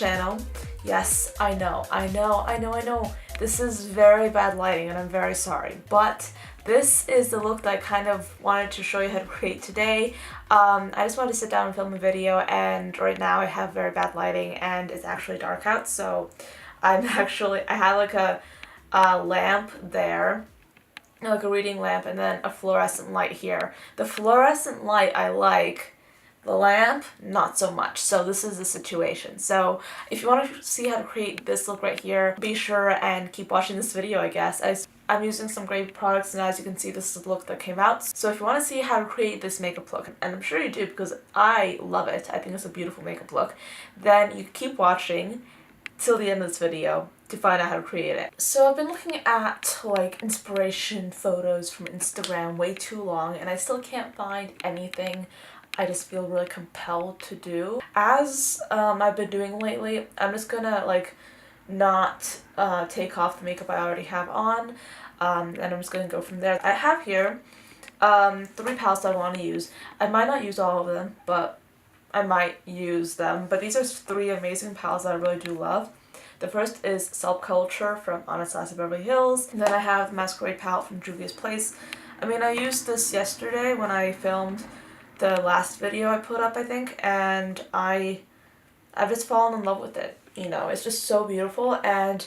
channel. Yes, I know. This is very bad lighting and I'm very sorry, but this is the look that I kind of wanted to show you how to create today. I just wanted to sit down and film a video, and right now I have very bad lighting and it's actually dark out, so I had like a lamp there, like a reading lamp, and then a fluorescent light here. The fluorescent light I like, the lamp not so much, so this is the situation. So if you want to see how to create this look right here, be sure and keep watching this video, I guess. I'm using some great products, and as you can see, this is the look that came out. So if you want to see how to create this makeup look, and I'm sure you do because I love it, I think it's a beautiful makeup look, then you keep watching till the end of this video to find out how to create it. So I've been looking at like inspiration photos from Instagram way too long, and I still can't find anything I just feel really compelled to do. As I've been doing lately, I'm just gonna like not take off the makeup I already have on, and I'm just gonna go from there. I have here 3 palettes I want to use. I might not use all of them, but I might use them. But these are 3 amazing palettes that I really do love. The first is Subculture from Anastastia, Beverly Hils. And then I have Masquerade palette from Juvia's Place. I mean, I used this yesterday when I filmed the last video I put up, I think, and I've just fallen in love with it. You know, it's just so beautiful, and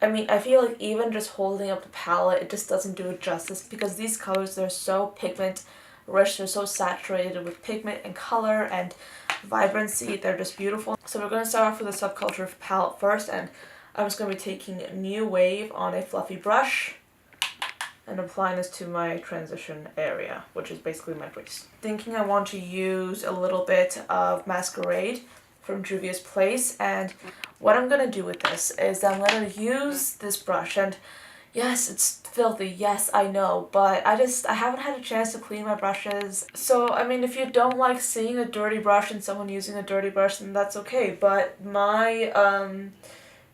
I mean, I feel like even just holding up the palette, it just doesn't do it justice, because these colors, they're so pigment rich, they're so saturated with pigment and color and vibrancy, they're just beautiful. So we're going to start off with the Subculture palette first, and I'm just going to be taking New Wave on a fluffy brush and applying this to my transition area, which is basically my crease. Thinking I want to use a little bit of Masquerade from Juvia's Place, and what I'm gonna do with this is I'm gonna use this brush, and yes, it's filthy, yes, I know, but I haven't had a chance to clean my brushes. So, I mean, if you don't like seeing a dirty brush and someone using a dirty brush, then that's okay, but my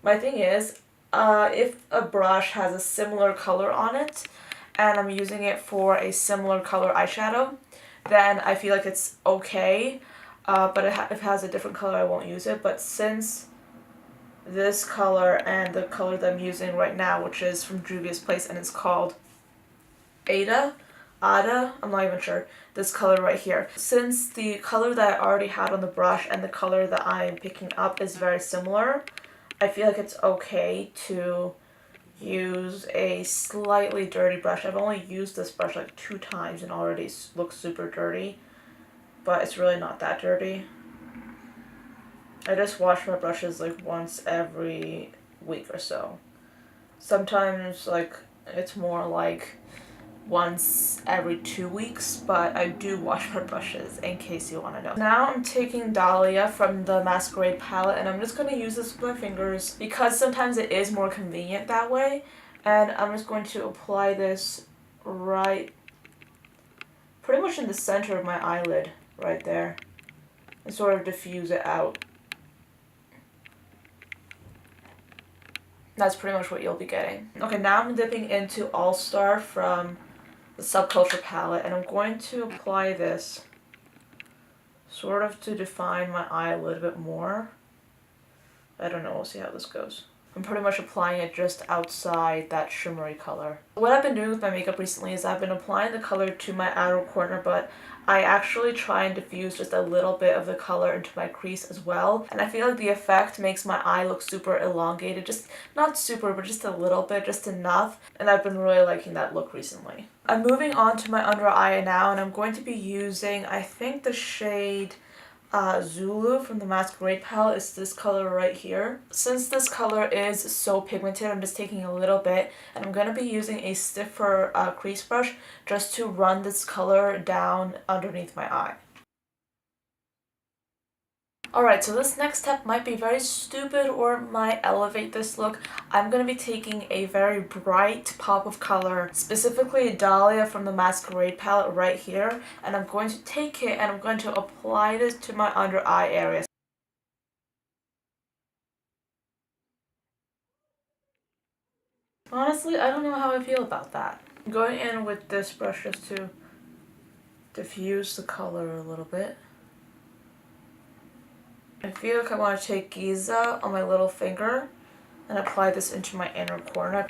thing is, if a brush has a similar color on it, and I'm using it for a similar color eyeshadow, then I feel like it's okay. But if it has a different color, I won't use it. But since this color and the color that I'm using right now, which is from Juvia's Place, and it's called Ada, I'm not even sure, this color right here. Since the color that I already had on the brush and the color that I'm picking up is very similar, I feel like it's okay to use a slightly dirty brush. I've only used this brush like 2 times and already looks super dirty, but it's really not that dirty. I just wash my brushes like once every week or so. Sometimes like it's more like once every 2 weeks, but I do wash my brushes in case you want to know. Now I'm taking Dahlia from the Masquerade palette, and I'm just going to use this with my fingers because sometimes it is more convenient that way, and I'm just going to apply this right pretty much in the center of my eyelid right there and sort of diffuse it out. That's pretty much what you'll be getting. Okay, now I'm dipping into All Star from the Subculture palette, and I'm going to apply this sort of to define my eye a little bit more. I don't know, we'll see how this goes. I'm pretty much applying it just outside that shimmery color. What I've been doing with my makeup recently is I've been applying the color to my outer corner, but I actually try and diffuse just a little bit of the color into my crease as well. And I feel like the effect makes my eye look super elongated. Just not super, but just a little bit, just enough. And I've been really liking that look recently. I'm moving on to my under eye now, and I'm going to be using, I think the shade Zulu from the Masquerade palette is this color right here. Since this color is so pigmented, I'm just taking a little bit, and I'm going to be using a stiffer crease brush just to run this color down underneath my eye. Alright, so this next step might be very stupid or might elevate this look. I'm going to be taking a very bright pop of color, specifically Dahlia from the Masquerade palette right here, and I'm going to take it and I'm going to apply this to my under eye area. Honestly, I don't know how I feel about that. I'm going in with this brush just to diffuse the color a little bit. I feel like I want to take Giza on my little finger and apply this into my inner corner.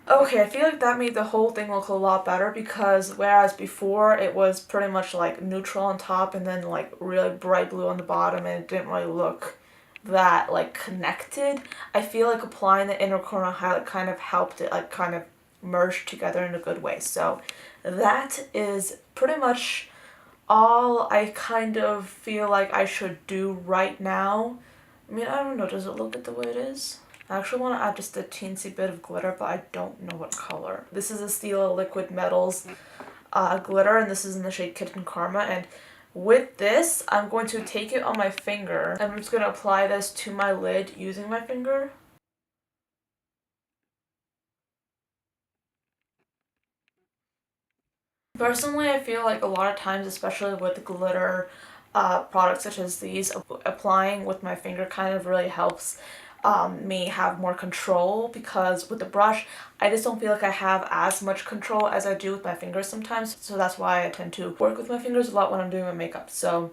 Okay, I feel like that made the whole thing look a lot better because whereas before it was pretty much like neutral on top and then like really bright blue on the bottom and it didn't really look that like connected, I feel like applying the inner corner highlight kind of helped it like kind of merge together in a good way. So that is pretty much all I kind of feel like I should do right now. I mean, I don't know, does it look good the way it is? I actually want to add just a teensy bit of glitter, but I don't know what color. This is a Stila Liquid Metals glitter, and this is in the shade Kitten Karma, and with this, I'm going to take it on my finger, and I'm just going to apply this to my lid using my finger. Personally, I feel like a lot of times, especially with glitter products such as these, applying with my finger kind of really helps me have more control, because with the brush, I just don't feel like I have as much control as I do with my fingers sometimes. So that's why I tend to work with my fingers a lot when I'm doing my makeup. So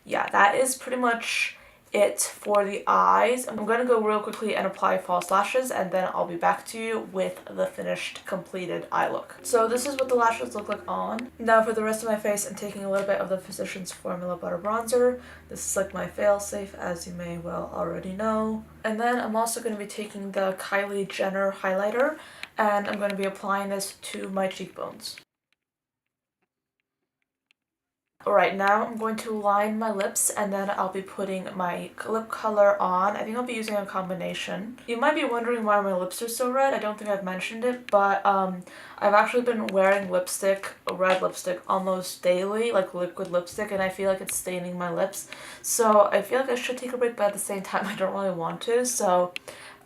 yeah, that is pretty much it for the eyes. I'm going to go real quickly and apply false lashes, and then I'll be back to you with the finished completed eye look. So this is what the lashes look like on. Now for the rest of my face, I'm taking a little bit of the Physicians Formula Butter Bronzer. This is like my fail-safe, as you may well already know. And then I'm also going to be taking the Kylie Jenner highlighter, and I'm going to be applying this to my cheekbones. Alright, now I'm going to line my lips, and then I'll be putting my lip color on. I think I'll be using a combination. You might be wondering why my lips are so red. I don't think I've mentioned it, but I've actually been wearing lipstick, red lipstick, almost daily, like liquid lipstick, and I feel like it's staining my lips. So I feel like I should take a break, but at the same time I don't really want to, so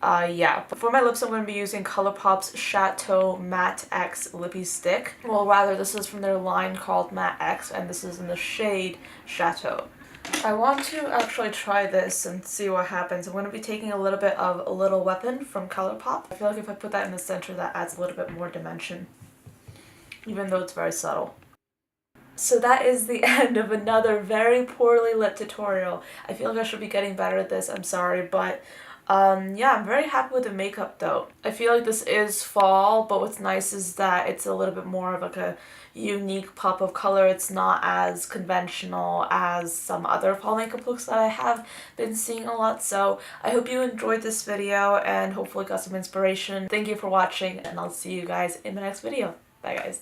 yeah. For my lips, I'm going to be using Colourpop's Chateau Matte X Lippie Stick. Well, rather, this is from their line called Matte X, and this is in the shade Chateau. I want to actually try this and see what happens. I'm going to be taking a little bit of a Little Weapon from Colourpop. I feel like if I put that in the center, that adds a little bit more dimension, even though it's very subtle. So that is the end of another very poorly lit tutorial. I feel like I should be getting better at this, I'm sorry, but yeah, I'm very happy with the makeup though. I feel like this is fall, but what's nice is that it's a little bit more of like a unique pop of color. It's not as conventional as some other fall makeup looks that I have been seeing a lot. So I hope you enjoyed this video and hopefully got some inspiration. Thank you for watching, and I'll see you guys in the next video. Bye guys.